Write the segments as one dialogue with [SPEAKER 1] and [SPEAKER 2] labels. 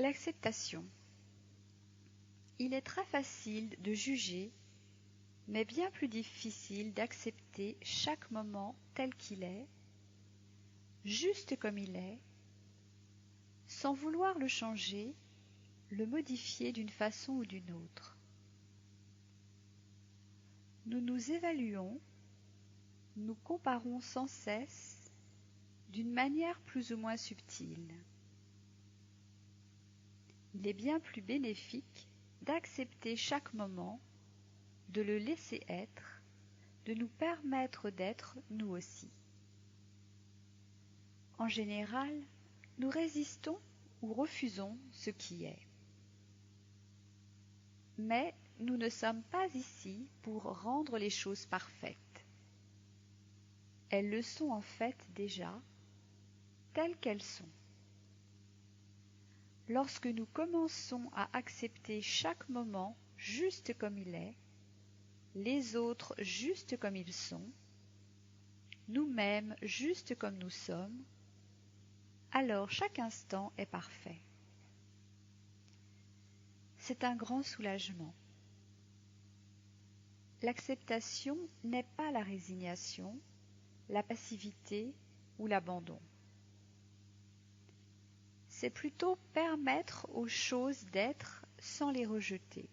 [SPEAKER 1] L'acceptation. Il est très facile de juger, mais bien plus difficile d'accepter chaque moment tel qu'il est, juste comme il est, sans vouloir le changer, le modifier d'une façon ou d'une autre. Nous nous évaluons, nous comparons sans cesse, d'une manière plus ou moins subtile. Il est bien plus bénéfique d'accepter chaque moment, de le laisser être, de nous permettre d'être nous aussi. En général, nous résistons ou refusons ce qui est. Mais nous ne sommes pas ici pour rendre les choses parfaites. Elles le sont en fait déjà, telles qu'elles sont. Lorsque nous commençons à accepter chaque moment juste comme il est, les autres juste comme ils sont, nous-mêmes juste comme nous sommes, alors chaque instant est parfait. C'est un grand soulagement. L'acceptation n'est pas la résignation, la passivité ou l'abandon. C'est plutôt permettre aux choses d'être sans les rejeter.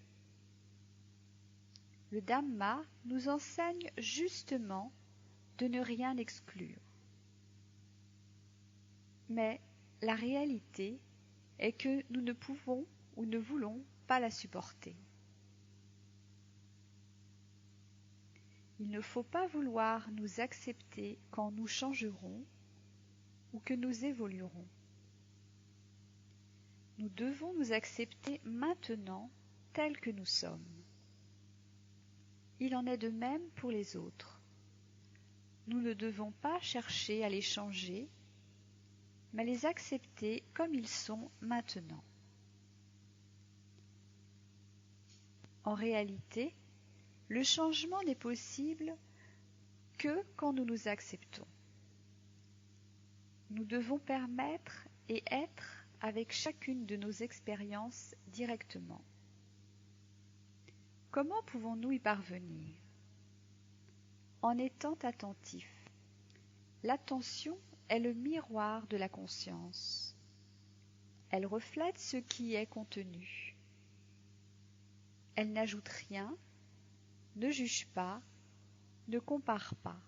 [SPEAKER 1] Le Dhamma nous enseigne justement de ne rien exclure. Mais la réalité est que nous ne pouvons ou ne voulons pas la supporter. Il ne faut pas vouloir nous accepter quand nous changerons ou que nous évoluerons. Nous devons nous accepter maintenant tels que nous sommes. Il en est de même pour les autres. Nous ne devons pas chercher à les changer, mais les accepter comme ils sont maintenant. En réalité, le changement n'est possible que quand nous nous acceptons. Nous devons permettre et être avec chacune de nos expériences directement. Comment pouvons-nous y parvenir? En étant attentifs. L'attention est le miroir de la conscience. Elle reflète ce qui est contenu. Elle n'ajoute rien, ne juge pas, ne compare pas.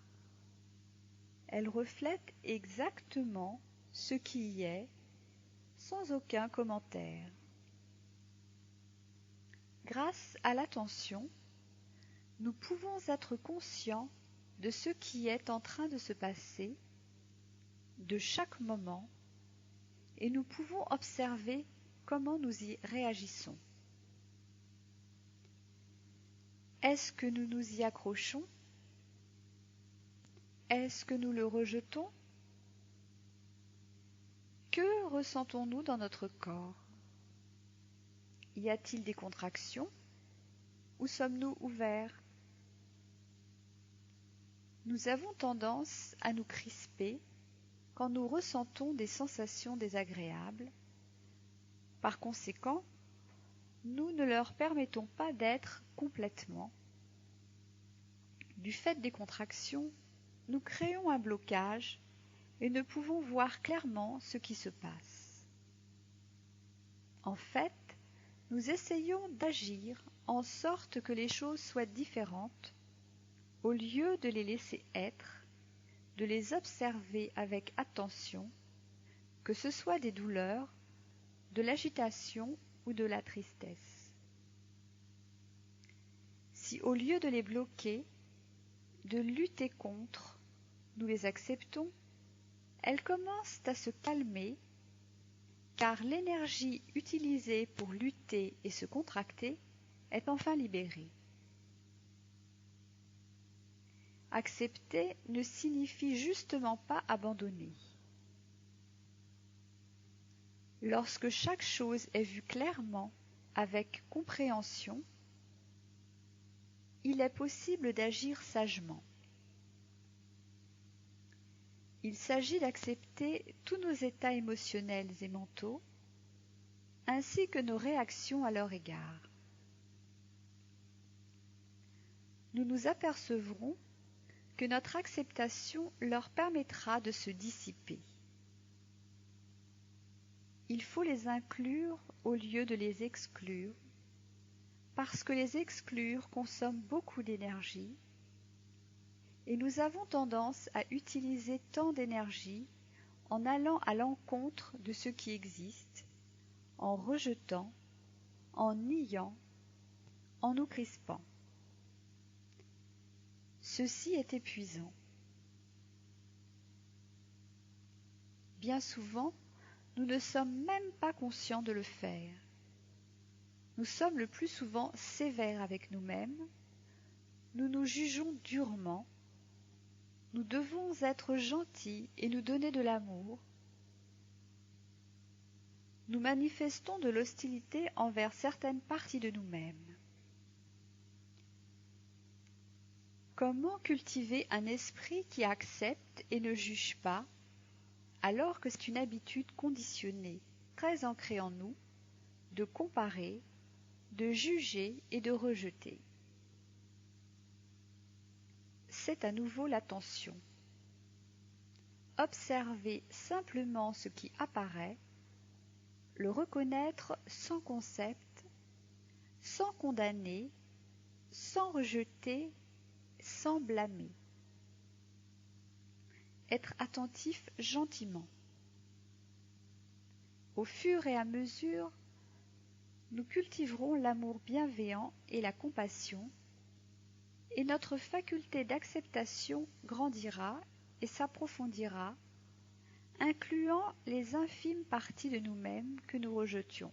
[SPEAKER 1] Elle reflète exactement ce qui y est, sans aucun commentaire. Grâce à l'attention, nous pouvons être conscients de ce qui est en train de se passer, de chaque moment, et nous pouvons observer comment nous y réagissons. Est-ce que nous nous y accrochons? Est-ce que nous le rejetons? Que ressentons-nous dans notre corps? Y a-t-il des contractions? Ou sommes-nous ouverts? Nous avons tendance à nous crisper quand nous ressentons des sensations désagréables. Par conséquent, nous ne leur permettons pas d'être complètement. Du fait des contractions, nous créons un blocage et ne pouvons voir clairement ce qui se passe. En fait, nous essayons d'agir en sorte que les choses soient différentes, au lieu de les laisser être, de les observer avec attention, que ce soit des douleurs, de l'agitation ou de la tristesse. Si au lieu de les bloquer, de lutter contre, nous les acceptons, elles commencent à se calmer, car l'énergie utilisée pour lutter et se contracter est enfin libérée. Accepter ne signifie justement pas abandonner. Lorsque chaque chose est vue clairement, avec compréhension, il est possible d'agir sagement. Il s'agit d'accepter tous nos états émotionnels et mentaux ainsi que nos réactions à leur égard. Nous nous apercevrons que notre acceptation leur permettra de se dissiper. Il faut les inclure au lieu de les exclure, parce que les exclure consomme beaucoup d'énergie, et nous avons tendance à utiliser tant d'énergie en allant à l'encontre de ce qui existe, en rejetant, en niant, en nous crispant. Ceci est épuisant. Bien souvent, nous ne sommes même pas conscients de le faire. Nous sommes le plus souvent sévères avec nous-mêmes, nous nous jugeons durement, nous devons être gentils et nous donner de l'amour. Nous manifestons de l'hostilité envers certaines parties de nous-mêmes. Comment cultiver un esprit qui accepte et ne juge pas, alors que c'est une habitude conditionnée, très ancrée en nous, de comparer, de juger et de rejeter? C'est à nouveau l'attention. Observer simplement ce qui apparaît, le reconnaître sans concept, sans condamner, sans rejeter, sans blâmer. Être attentif gentiment. Au fur et à mesure, nous cultiverons l'amour bienveillant et la compassion, et notre faculté d'acceptation grandira et s'approfondira, incluant les infimes parties de nous-mêmes que nous rejetions.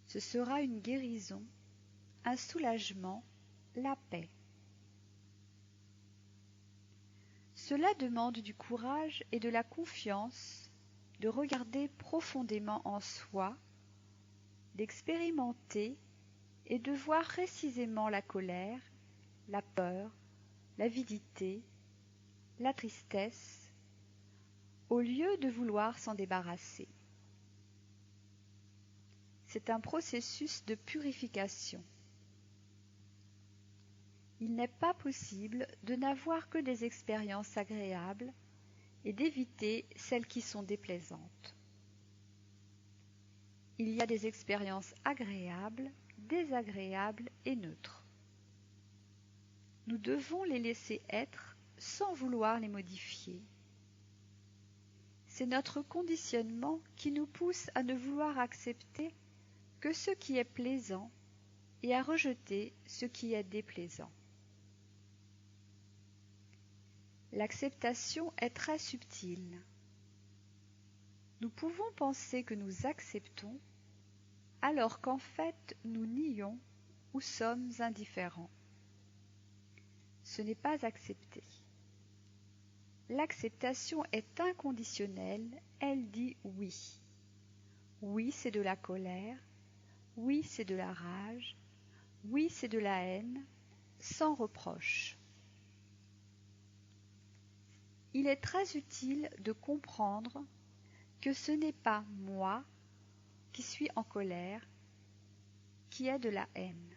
[SPEAKER 1] Ce sera une guérison, un soulagement, la paix. Cela demande du courage et de la confiance, de regarder profondément en soi, d'expérimenter et de voir précisément la colère, la peur, l'avidité, la tristesse, au lieu de vouloir s'en débarrasser. C'est un processus de purification. Il n'est pas possible de n'avoir que des expériences agréables et d'éviter celles qui sont déplaisantes. Il y a des expériences agréables, désagréables et neutres. Nous devons les laisser être sans vouloir les modifier. C'est notre conditionnement qui nous pousse à ne vouloir accepter que ce qui est plaisant et à rejeter ce qui est déplaisant. L'acceptation est très subtile. Nous pouvons penser que nous acceptons, alors qu'en fait nous nions ou sommes indifférents. Ce n'est pas accepter. L'acceptation est inconditionnelle, elle dit oui. Oui, c'est de la colère, oui, c'est de la rage, oui, c'est de la haine, sans reproche. Il est très utile de comprendre que ce n'est pas moi qui suis en colère, qui est de la haine.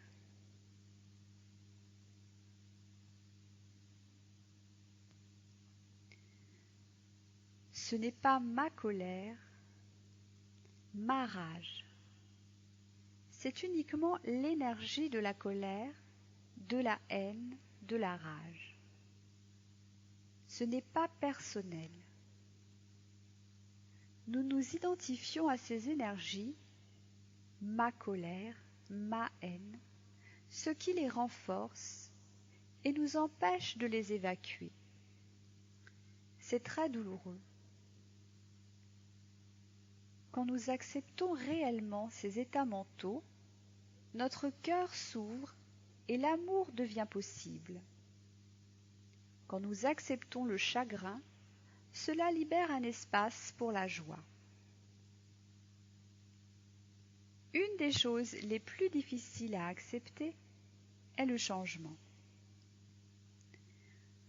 [SPEAKER 1] Ce n'est pas ma colère, ma rage. C'est uniquement l'énergie de la colère, de la haine, de la rage. Ce n'est pas personnel. Nous nous identifions à ces énergies, ma colère, ma haine, ce qui les renforce et nous empêche de les évacuer. C'est très douloureux. Quand nous acceptons réellement ces états mentaux, notre cœur s'ouvre et l'amour devient possible. Quand nous acceptons le chagrin, cela libère un espace pour la joie. Une des choses les plus difficiles à accepter est le changement.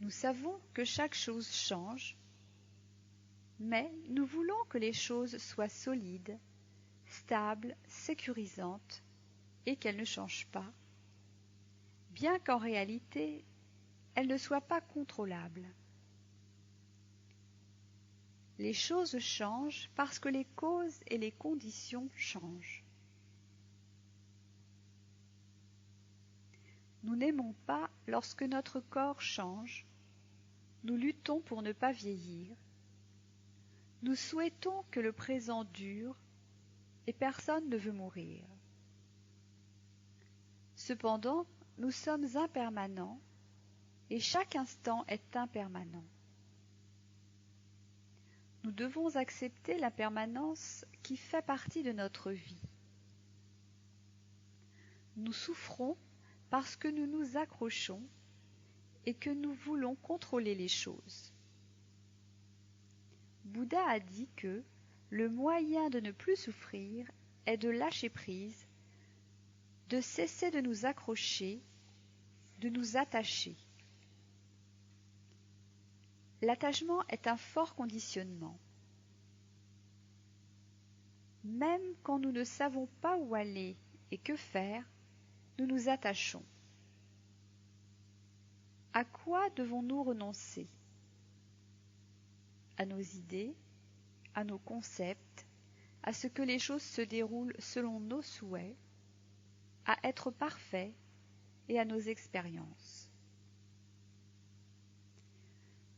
[SPEAKER 1] Nous savons que chaque chose change, Mais nous voulons que les choses soient solides, stables, sécurisantes, et qu'elles ne changent pas, bien qu'en réalité, elles ne soient pas contrôlables. Les choses changent parce que les causes et les conditions changent. Nous n'aimons pas lorsque notre corps change, nous luttons pour ne pas vieillir, nous souhaitons que le présent dure et personne ne veut mourir. Cependant, nous sommes impermanents et chaque instant est impermanent. Nous devons accepter l'impermanence qui fait partie de notre vie. Nous souffrons parce que nous nous accrochons et que nous voulons contrôler les choses. Bouddha a dit que le moyen de ne plus souffrir est de lâcher prise, de cesser de nous accrocher, de nous attacher. L'attachement est un fort conditionnement. Même quand nous ne savons pas où aller et que faire, nous nous attachons. À quoi devons-nous renoncer? À nos idées, à nos concepts, à ce que les choses se déroulent selon nos souhaits, à être parfaits et à nos expériences.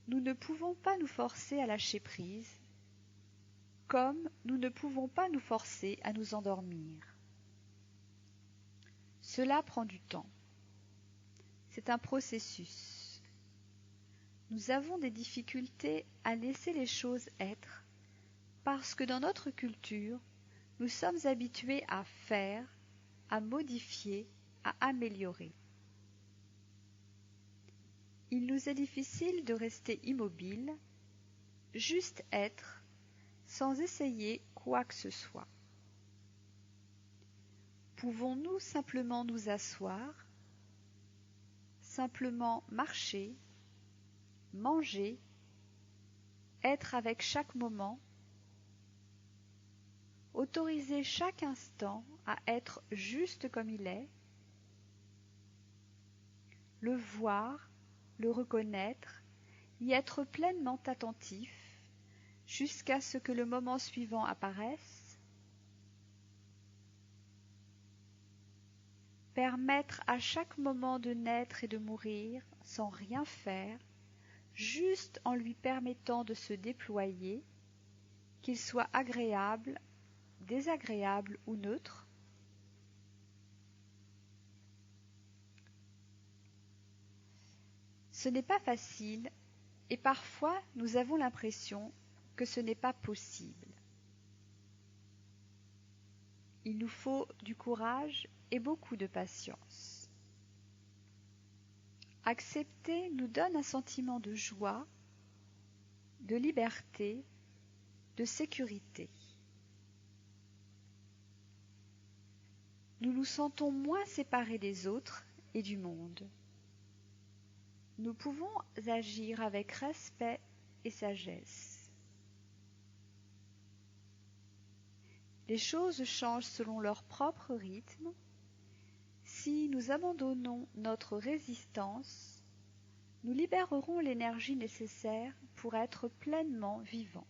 [SPEAKER 1] Nous ne pouvons pas nous forcer à lâcher prise, comme nous ne pouvons pas nous forcer à nous endormir. Cela prend du temps. C'est un processus. Nous avons des difficultés à laisser les choses être parce que dans notre culture, nous sommes habitués à faire, à modifier, à améliorer. Il nous est difficile de rester immobile, juste être, sans essayer quoi que ce soit. Pouvons-nous simplement nous asseoir, simplement marcher, manger, être avec chaque moment, autoriser chaque instant à être juste comme il est, le voir, le reconnaître, y être pleinement attentif jusqu'à ce que le moment suivant apparaisse, permettre à chaque moment de naître et de mourir sans rien faire, juste en lui permettant de se déployer, qu'il soit agréable, désagréable ou neutre. Ce n'est pas facile et parfois nous avons l'impression que ce n'est pas possible. Il nous faut du courage et beaucoup de patience. Accepter nous donne un sentiment de joie, de liberté, de sécurité. Nous nous sentons moins séparés des autres et du monde. Nous pouvons agir avec respect et sagesse. Les choses changent selon leur propre rythme. Si nous abandonnons notre résistance, nous libérerons l'énergie nécessaire pour être pleinement vivants.